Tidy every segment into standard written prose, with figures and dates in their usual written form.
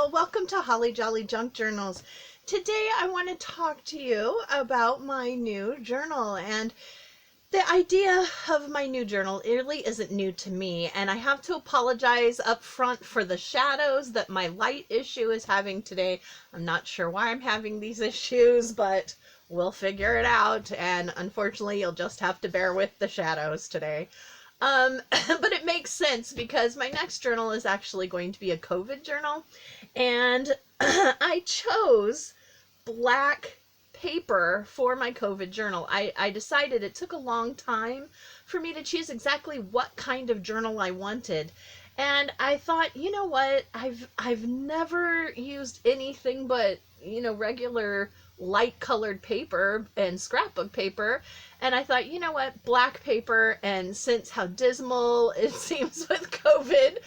Hello, welcome to Holly Jolly Junk Journals. Today I want to talk to you about my new journal, and the idea of my new journal really isn't new to me, and I have to apologize up front for the shadows that my light issue is having today. I'm not sure why I'm having these issues, but we'll figure it out, and unfortunately you'll just have to bear with the shadows today. But it makes sense because my next journal is actually going to be a COVID journal, and I chose black paper for my COVID journal. I decided it took a long time for me to choose exactly what kind of journal I wanted. And I thought, you know what? I've never used anything but, regular light colored paper and scrapbook paper. And I thought, you know what, black paper, and since how dismal it seems with COVID,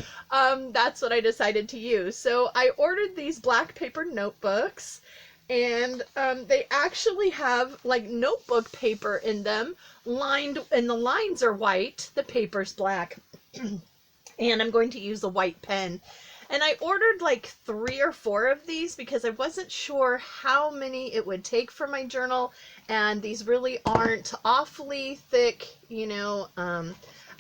that's what I decided to use. So I ordered these black paper notebooks, and they actually have like notebook paper in them, lined, and the lines are white, the paper's black, and I'm going to use a white pen. And I ordered like 3 or 4 of these because I wasn't sure how many it would take for my journal, and these really aren't awfully thick,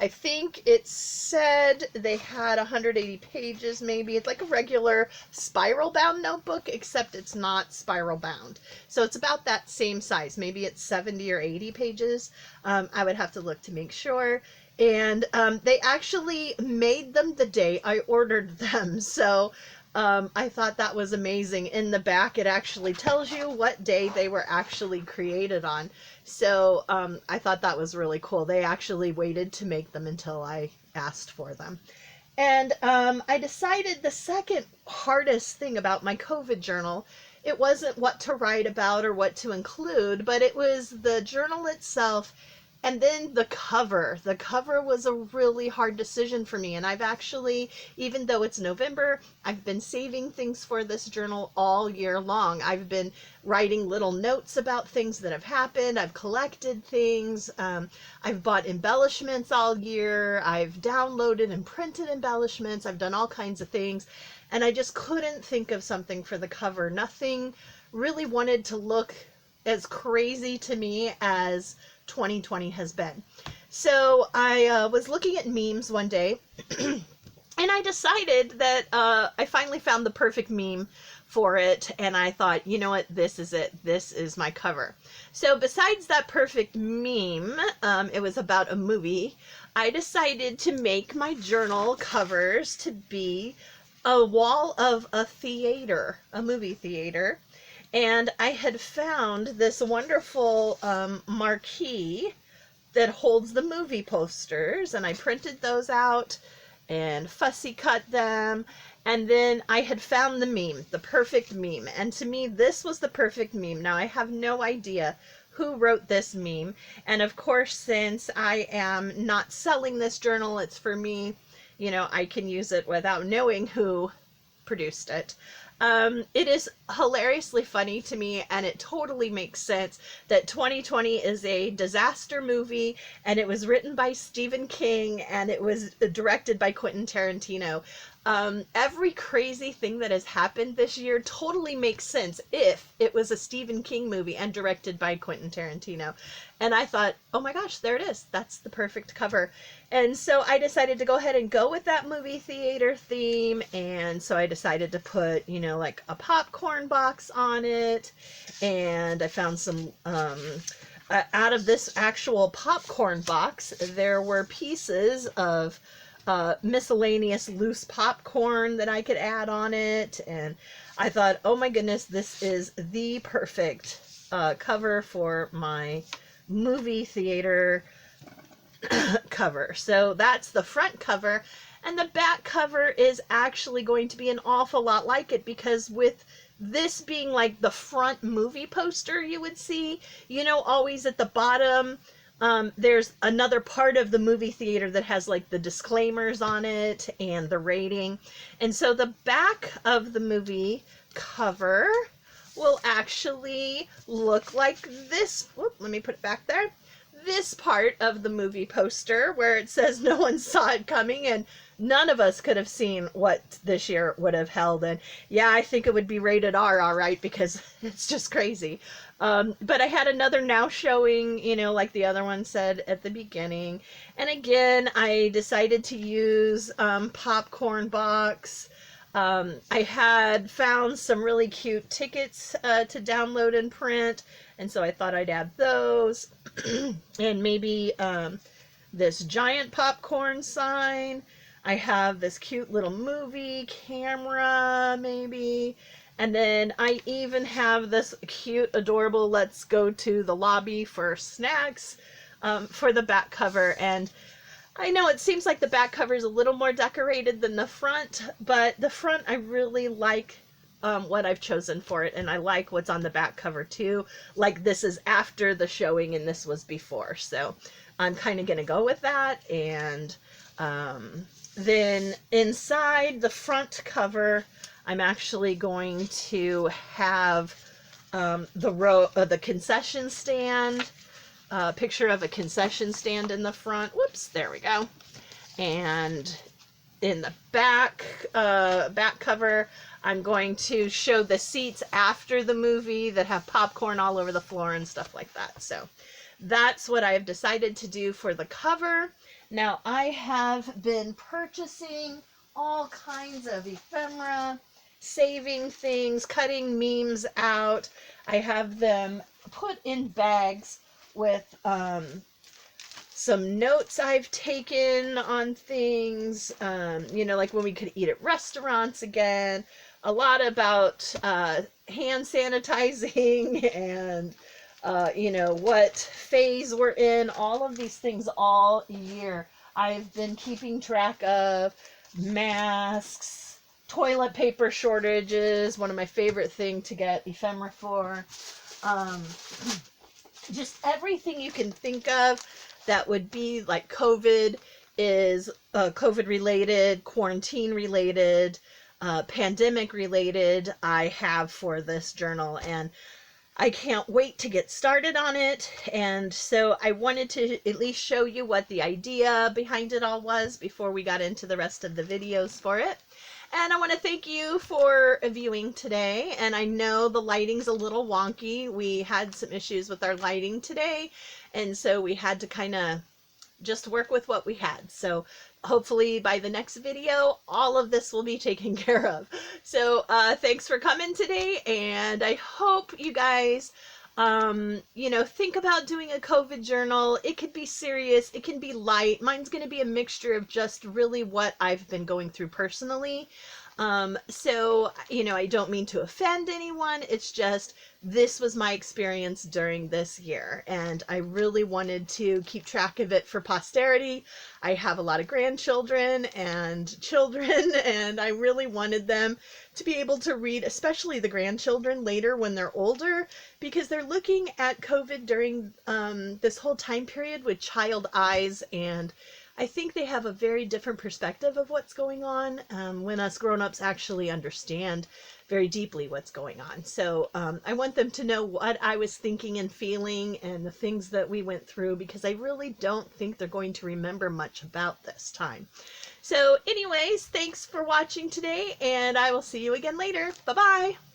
I think it said they had 180 pages maybe. It's like a regular spiral bound notebook, except it's not spiral bound. So it's about that same size. Maybe it's 70 or 80 pages. I would have to look to make sure. And they actually made them the day I ordered them. So I thought that was amazing. In the back, it actually tells you what day they were actually created on. So I thought that was really cool. They actually waited to make them until I asked for them. And I decided the second hardest thing about my COVID journal, it wasn't what to write about or what to include, but it was the journal itself. And then the cover. The cover was a really hard decision for me. And I've actually, even though it's November, I've been saving things for this journal all year long. I've been writing little notes about things that have happened. I've collected things. I've bought embellishments all year. I've downloaded and printed embellishments. I've done all kinds of things. And I just couldn't think of something for the cover. Nothing really wanted to look as crazy to me as 2020 has been. So I was looking at memes one day, and I decided that I finally found the perfect meme for it, and I thought, you know what, this is it. This is my cover. So besides that perfect meme, it was about a movie, I decided to make my journal covers to be a wall of a theater, a movie theater. And I had found this wonderful marquee that holds the movie posters, and I printed those out and fussy cut them. And then I had found the meme, the perfect meme. And to me, this was the perfect meme. Now, I have no idea who wrote this meme. And of course, since I am not selling this journal, it's for me, I can use it without knowing who produced it. It is hilariously funny to me, and it totally makes sense that 2020 is a disaster movie, and it was written by Stephen King, and it was directed by Quentin Tarantino. Every crazy thing that has happened this year totally makes sense if it was a Stephen King movie and directed by Quentin Tarantino. And I thought, oh my gosh, there it is. That's the perfect cover. And so I decided to go ahead and go with that movie theater theme. And so I decided to put, like a popcorn box on it. And I found some, out of this actual popcorn box, there were pieces of miscellaneous loose popcorn that I could add on it. And I thought, oh my goodness, this is the perfect cover for my movie theater cover. So that's the front cover, and the back cover is actually going to be an awful lot like it, because with this being like the front movie poster you would see, always at the bottom, there's another part of the movie theater that has like the disclaimers on it and the rating. And so the back of the movie cover will actually look like this. Whoop, let me put it back there. this part of the movie poster where it says no one saw it coming, and none of us could have seen what this year would have held. And yeah, I think it would be rated R, all right, because it's just crazy. But I had another now showing, you know, like the other one said at the beginning. And again, I decided to use Popcorn Box. I had found some really cute tickets to download and print, and so I thought I'd add those. And maybe this giant popcorn sign. I have this cute little movie camera, maybe. And then I even have this cute, adorable let's go to the lobby for snacks for the back cover. And I know it seems like the back cover is a little more decorated than the front, but the front I really like what I've chosen for it, and I like what's on the back cover too. Like this is after the showing and this was before, so I'm kind of going to go with that. And then inside the front cover, I'm actually going to have the concession stand. Picture of a concession stand in the front. Whoops, there we go. And in the back cover, I'm going to show the seats after the movie that have popcorn all over the floor and stuff like that. So that's what I've decided to do for the cover. Now I have been purchasing all kinds of ephemera, saving things, cutting memes out. I have them put in bags with some notes I've taken on things, you know, like when we could eat at restaurants again, a lot about hand sanitizing and, you know, what phase we're in, all of these things all year. I've been keeping track of masks, toilet paper shortages, one of my favorite things to get ephemera for. Just everything you can think of that would be like COVID is COVID related, quarantine related, pandemic related, I have for this journal, and I can't wait to get started on it. And so I wanted to at least show you what the idea behind it all was before we got into the rest of the videos for it. And I want to thank you for viewing today. And I know the lighting's a little wonky. We had some issues with our lighting today, and so we had to kind of just work with what we had. So hopefully by the next video, all of this will be taken care of. So thanks for coming today, and I hope you guys you know, think about doing a COVID journal. It could be serious, it can be light. Mine's going to be a mixture of just really what I've been going through personally. So, you know, I don't mean to offend anyone. It's just, this was my experience during this year, and I really wanted to keep track of it for posterity. I have a lot of grandchildren and children, and I really wanted them to be able to read, especially the grandchildren later when they're older, because they're looking at COVID during this whole time period with child eyes, and I think they have a very different perspective of what's going on when us grown-ups actually understand very deeply what's going on. So I want them to know what I was thinking and feeling and the things that we went through, because I really don't think they're going to remember much about this time. So anyways, thanks for watching today, and I will see you again later. Bye-bye.